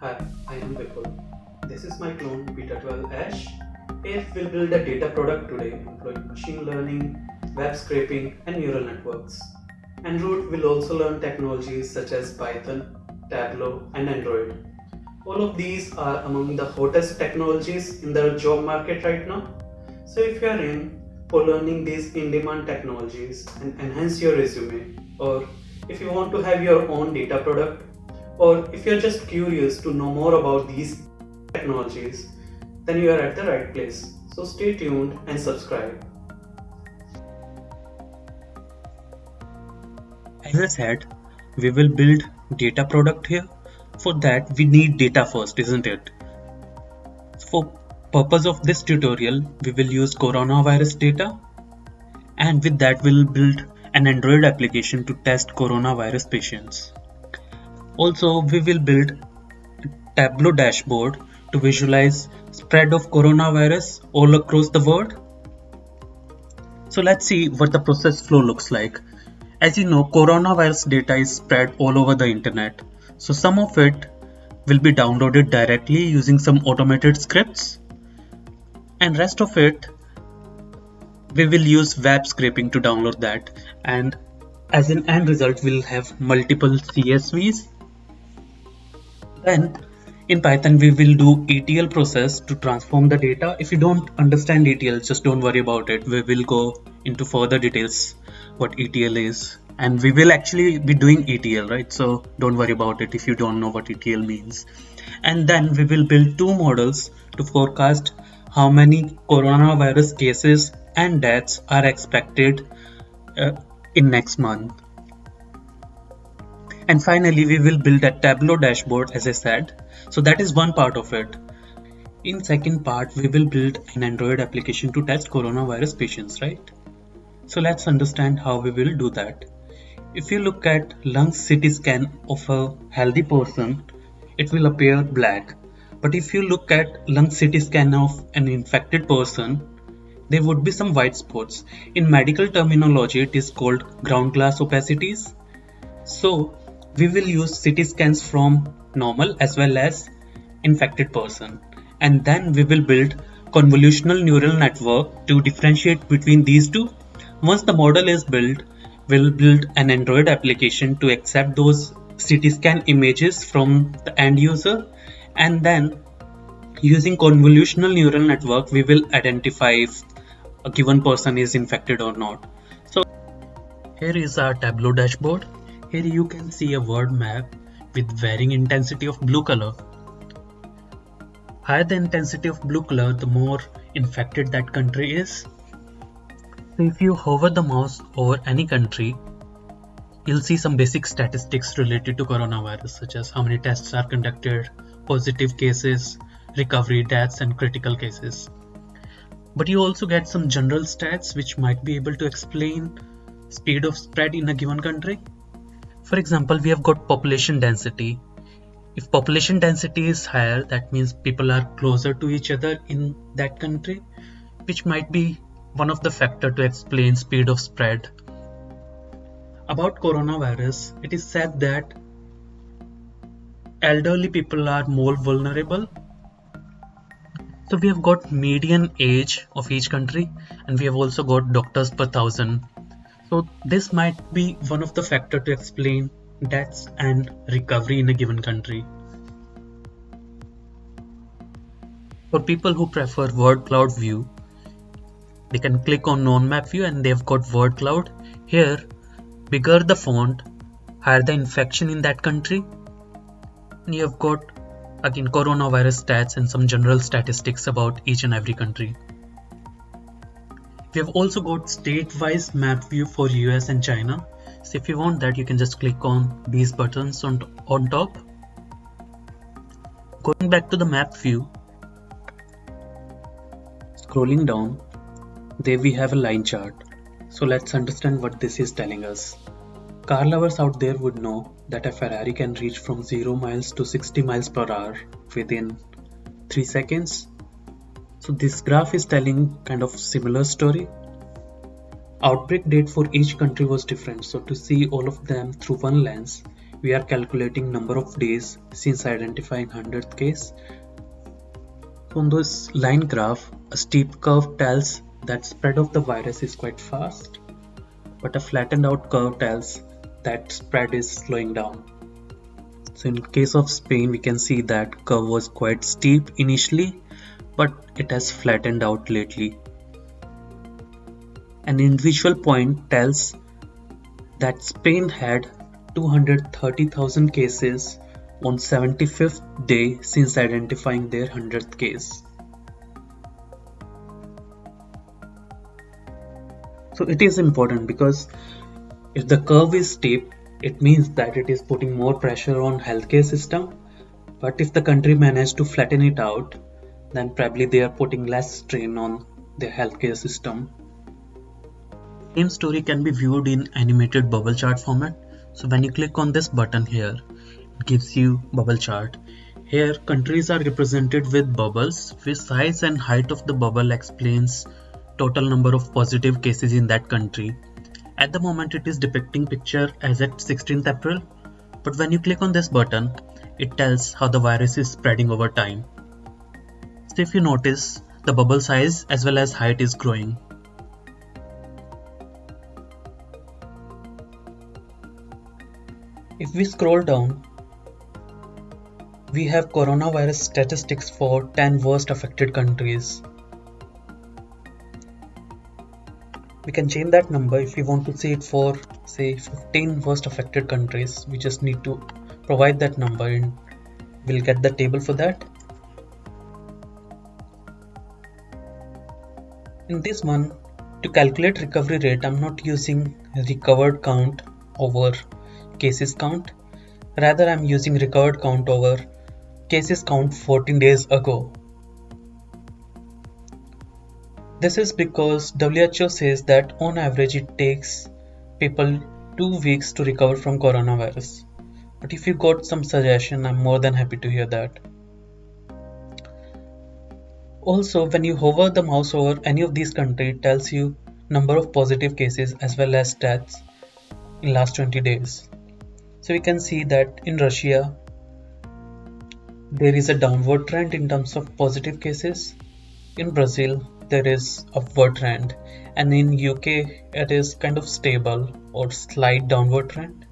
Hi, I am Vipul. This is my clone Beta 12 Ash. Here we'll build a data product today employing machine learning, web scraping, and neural networks. En route will also learn technologies such as Python, Tableau, and Android. All of these are among the hottest technologies in the job market right now. So if you are in for learning these in-demand technologies and enhance your resume, or if you want to have your own data product, or if you're just curious to know more about these technologies, then you are at the right place. So stay tuned and subscribe. As I said, we will build data product here. For that, we need data first, isn't it? For purpose of this tutorial, we will use coronavirus data, and with that we'll build an Android application to test coronavirus patients. Also, we will build a Tableau dashboard to visualize spread of coronavirus all across the world. So let's see what the process flow looks like. As you know, coronavirus data is spread all over the internet. So some of it will be downloaded directly using some automated scripts, and rest of it we will use web scraping to download that, and as an end result we'll have multiple CSVs. Then in Python we will do ETL process to transform the data. If you don't understand ETL, just don't worry about it. We will go into further details what ETL is, and we will actually be doing ETL, right? So don't worry about it if you don't know what ETL means. And then we will build two models to forecast how many coronavirus cases and deaths are expected in next month. And finally, we will build a Tableau dashboard, as I said. So that is one part of it. In second part, we will build an Android application to test coronavirus patients, right? So let's understand how we will do that. If you look at lung CT scan of a healthy person, it will appear black. But if you look at lung CT scan of an infected person, there would be some white spots. In medical terminology, it is called ground glass opacities. So we will use CT scans from normal as well as infected person, and then we will build convolutional neural network to differentiate between these two. Once the model is built, we'll build an Android application to accept those CT scan images from the end user, and then using convolutional neural network we will identify if a given person is infected or not. So here is our Tableau dashboard. Here you can see a word map with varying intensity of blue color. Higher the intensity of blue color, the more infected that country is. So if you hover the mouse over any country, you'll see some basic statistics related to coronavirus, such as how many tests are conducted, positive cases, recovery deaths, and critical cases. But you also get some general stats which might be able to explain speed of spread in a given country. For example, we have got population density. If population density is higher, that means people are closer to each other in that country, which might be one of the factors to explain speed of spread. About coronavirus, it is said that elderly people are more vulnerable. So we have got median age of each country, and we have also got doctors per thousand. So this might be one of the factors to explain deaths and recovery in a given country. For people who prefer word cloud view, they can click on non-map view and they've got word cloud. Here, bigger the font, higher the infection in that country. And you have got again coronavirus stats and some general statistics about each and every country. We have also got state-wise map view for US and China. So if you want that, you can just click on these buttons on top. Going back to the map view, scrolling down, there we have a line chart. So let's understand what this is telling us. Car lovers out there would know that a Ferrari can reach from 0 miles to 60 miles per hour within 3 seconds. So this graph is telling kind of similar story. Outbreak date for each country was different, so to see all of them through one lens, we are calculating number of days since identifying 100th case. So on this line graph, a steep curve tells that spread of the virus is quite fast, but a flattened out curve tells that spread is slowing down. So in case of Spain, we can see that curve was quite steep initially, but it has flattened out lately. An individual point tells that Spain had 230,000 cases on 75th day since identifying their 100th case. So it is important because if the curve is steep, it means that it is putting more pressure on healthcare system. But if the country managed to flatten it out, then probably they are putting less strain on their healthcare system. Same story can be viewed in animated bubble chart format. So when you click on this button here, it gives you bubble chart. Here countries are represented with bubbles, with size and height of the bubble explains total number of positive cases in that country. At the moment it is depicting picture as at 16th April, but when you click on this button, it tells how the virus is spreading over time. So if you notice, the bubble size as well as height is growing. If we scroll down, we have coronavirus statistics for 10 worst affected countries. We can change that number if we want to see it for say 15 worst affected countries. We just need to provide that number and we'll get the table for that. In this one, to calculate recovery rate, I'm not using recovered count over cases count. Rather, I'm using recovered count over cases count 14 days ago. This is because WHO says that on average it takes people 2 weeks to recover from coronavirus. But if you got some suggestion, I'm more than happy to hear that. Also, when you hover the mouse over any of these countries, it tells you number of positive cases as well as deaths in last 20 days. So we can see that in Russia, there is a downward trend in terms of positive cases. In Brazil, there is upward trend, and in UK it is kind of stable or slight downward trend.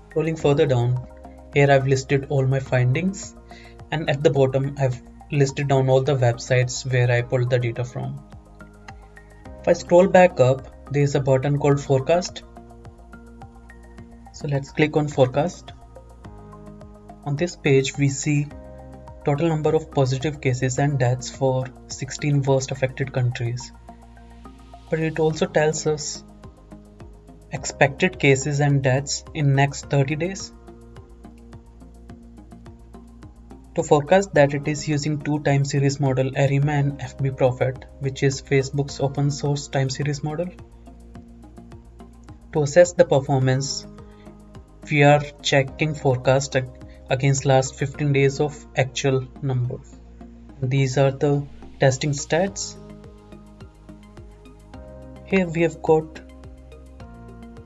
Scrolling further down, here I've listed all my findings, and at the bottom I've listed down all the websites where I pulled the data from. If I scroll back up, there is a button called forecast. So let's click on forecast. On this page we see total number of positive cases and deaths for 16 worst affected countries. But it also tells us expected cases and deaths in next 30 days. To forecast that, it is using two time series model, ARIMA and FBProfit, which is Facebook's open source time series model. To assess the performance, we are checking forecast against last 15 days of actual numbers. These are the testing stats. Here we have got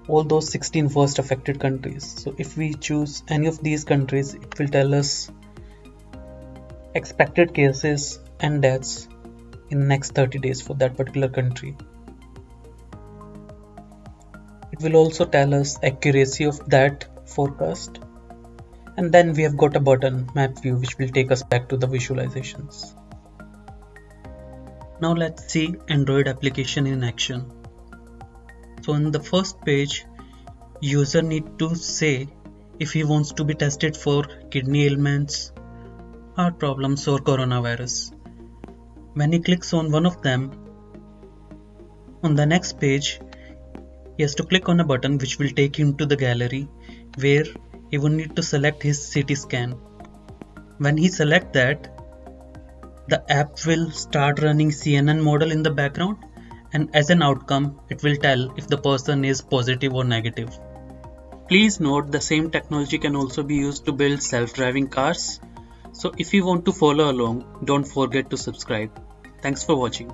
all those 16 worst affected countries. So if we choose any of these countries, it will tell us expected cases and deaths in next 30 days for that particular country. It will also tell us accuracy of that forecast. And then we have got a button, map view, which will take us back to the visualizations. Now let's see Android application in action. So on the first page, user need to say if he wants to be tested for kidney ailments, heart problems or coronavirus. When he clicks on one of them, on the next page, he has to click on a button which will take him to the gallery where he will need to select his CT scan. When he select that, the app will start running CNN model in the background, and as an outcome, it will tell if the person is positive or negative. Please note the same technology can also be used to build self-driving cars. So if you want to follow along, don't forget to subscribe. Thanks for watching.